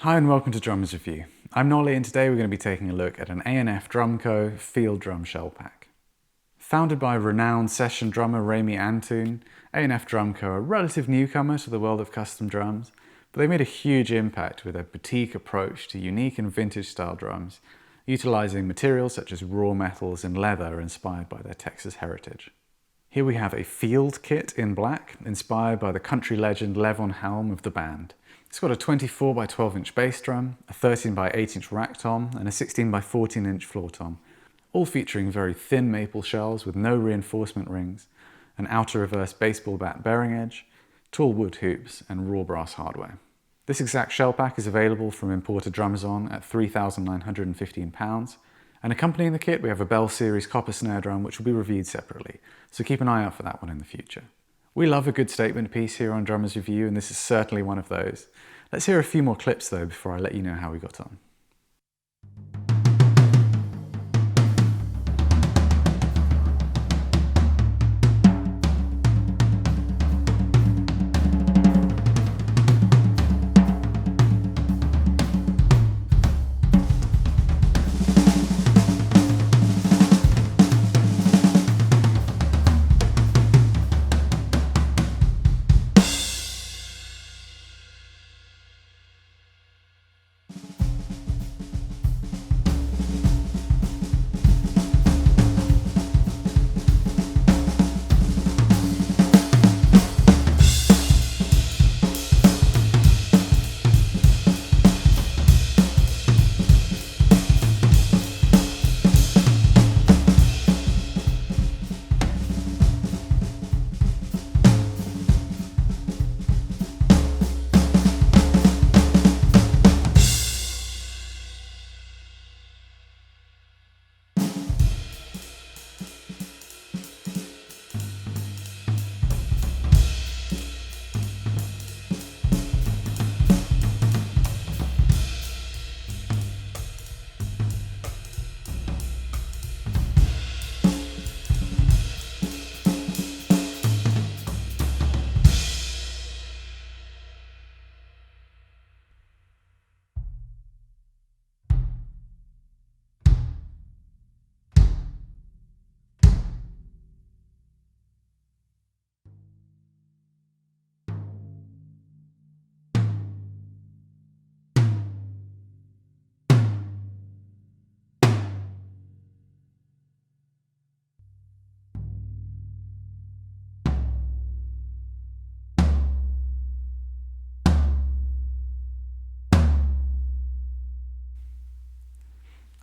Hi and welcome to Drummers Review. I'm Nolly and today we're going to be taking a look at an A&F Drum Co. field drum shell pack. Founded by renowned session drummer Rami Antoon, A&F Drum Co. are a relative newcomer to the world of custom drums, but they made a huge impact with their boutique approach to unique and vintage style drums, utilising materials such as raw metals and leather inspired by their Texas heritage. Here we have a field kit in black, inspired by the country legend Levon Helm of the band. It's got a 24 by 12 inch bass drum, a 13 by 8 inch rack tom, and a 16 by 14 inch floor tom, all featuring very thin maple shells with no reinforcement rings, an outer reverse baseball bat bearing edge, tall wood hoops, and raw brass hardware. This exact shell pack is available from importer Drumzon at £3,915, and accompanying the kit we have a Bell Series copper snare drum which will be reviewed separately, so keep an eye out for that one in the future. We love a good statement piece here on Drummers Review, and this is certainly one of those. Let's hear a few more clips though before I let you know how we got on.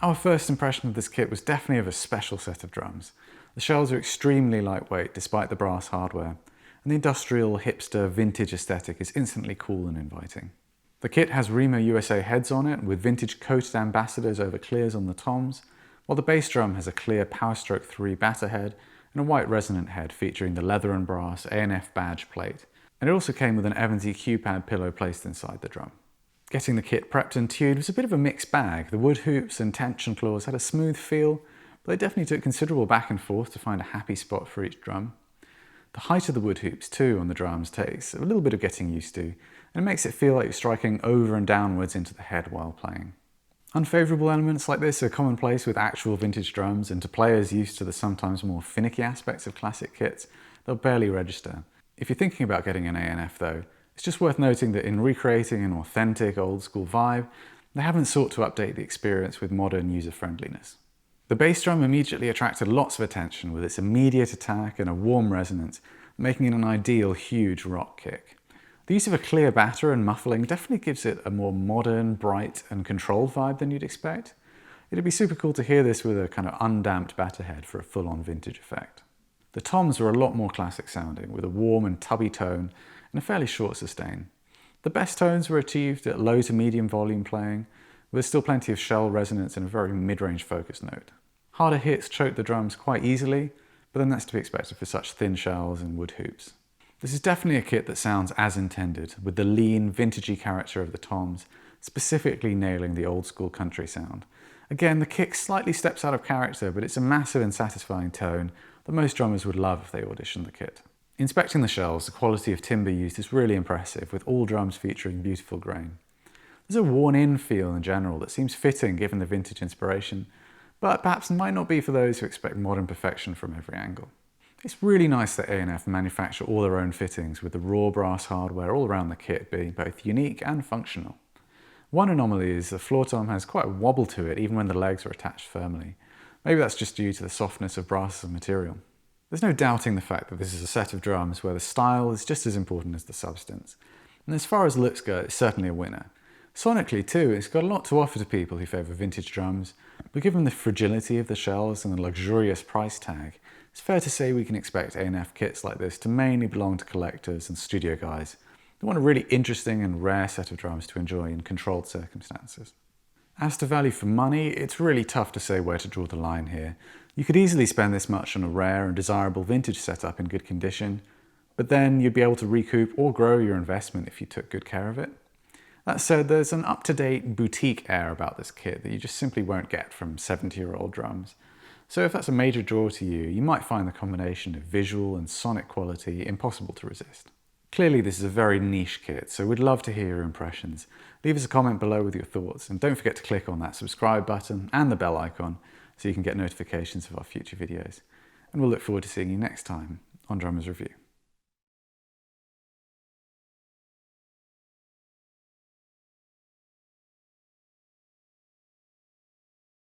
Our first impression of this kit was definitely of a special set of drums. The shells are extremely lightweight despite the brass hardware, and the industrial, hipster, vintage aesthetic is instantly cool and inviting. The kit has Remo USA heads on it with vintage coated ambassadors over clears on the toms, while the bass drum has a clear Powerstroke 3 batter head and a white resonant head featuring the leather and brass A&F badge plate, and it also came with an Evans EQ pad pillow placed inside the drum. Getting the kit prepped and tuned was a bit of a mixed bag. The wood hoops and tension claws had a smooth feel, but they definitely took considerable back and forth to find a happy spot for each drum. The height of the wood hoops too on the drums takes a little bit of getting used to, and it makes it feel like you're striking over and downwards into the head while playing. Unfavourable elements like this are commonplace with actual vintage drums, and to players used to the sometimes more finicky aspects of classic kits, they'll barely register. If you're thinking about getting an A&F though, it's just worth noting that in recreating an authentic old school vibe, they haven't sought to update the experience with modern user-friendliness. The bass drum immediately attracted lots of attention with its immediate attack and a warm resonance, making it an ideal huge rock kick. The use of a clear batter and muffling definitely gives it a more modern, bright and controlled vibe than you'd expect. It'd be super cool to hear this with a kind of undamped batter head for a full-on vintage effect. The toms were a lot more classic sounding, with a warm and tubby tone and a fairly short sustain. The best tones were achieved at low to medium volume playing, but there's still plenty of shell resonance and a very mid-range focus note. Harder hits choke the drums quite easily, but then that's to be expected for such thin shells and wood hoops. This is definitely a kit that sounds as intended, with the lean, vintagey character of the toms specifically nailing the old school country sound. Again, the kick slightly steps out of character, but it's a massive and satisfying tone that most drummers would love if they auditioned the kit. Inspecting the shells, the quality of timber used is really impressive, with all drums featuring beautiful grain. There's a worn-in feel in general that seems fitting given the vintage inspiration, but perhaps might not be for those who expect modern perfection from every angle. It's really nice that A&F manufacture all their own fittings, with the raw brass hardware all around the kit being both unique and functional. One anomaly is the floor tom has quite a wobble to it even when the legs are attached firmly. Maybe that's just due to the softness of brass as a material. There's no doubting the fact that this is a set of drums where the style is just as important as the substance. And as far as looks go, it's certainly a winner. Sonically too, it's got a lot to offer to people who favour vintage drums, but given the fragility of the shells and the luxurious price tag, it's fair to say we can expect A&F kits like this to mainly belong to collectors and studio guys who want a really interesting and rare set of drums to enjoy in controlled circumstances. As to value for money, it's really tough to say where to draw the line here. You could easily spend this much on a rare and desirable vintage setup in good condition, but then you'd be able to recoup or grow your investment if you took good care of it. That said, there's an up-to-date boutique air about this kit that you just simply won't get from 70-year-old drums. So if that's a major draw to you, you might find the combination of visual and sonic quality impossible to resist. Clearly this is a very niche kit, so we'd love to hear your impressions. Leave us a comment below with your thoughts, and don't forget to click on that subscribe button and the bell icon so you can get notifications of our future videos. And we'll look forward to seeing you next time on Drummer's Review.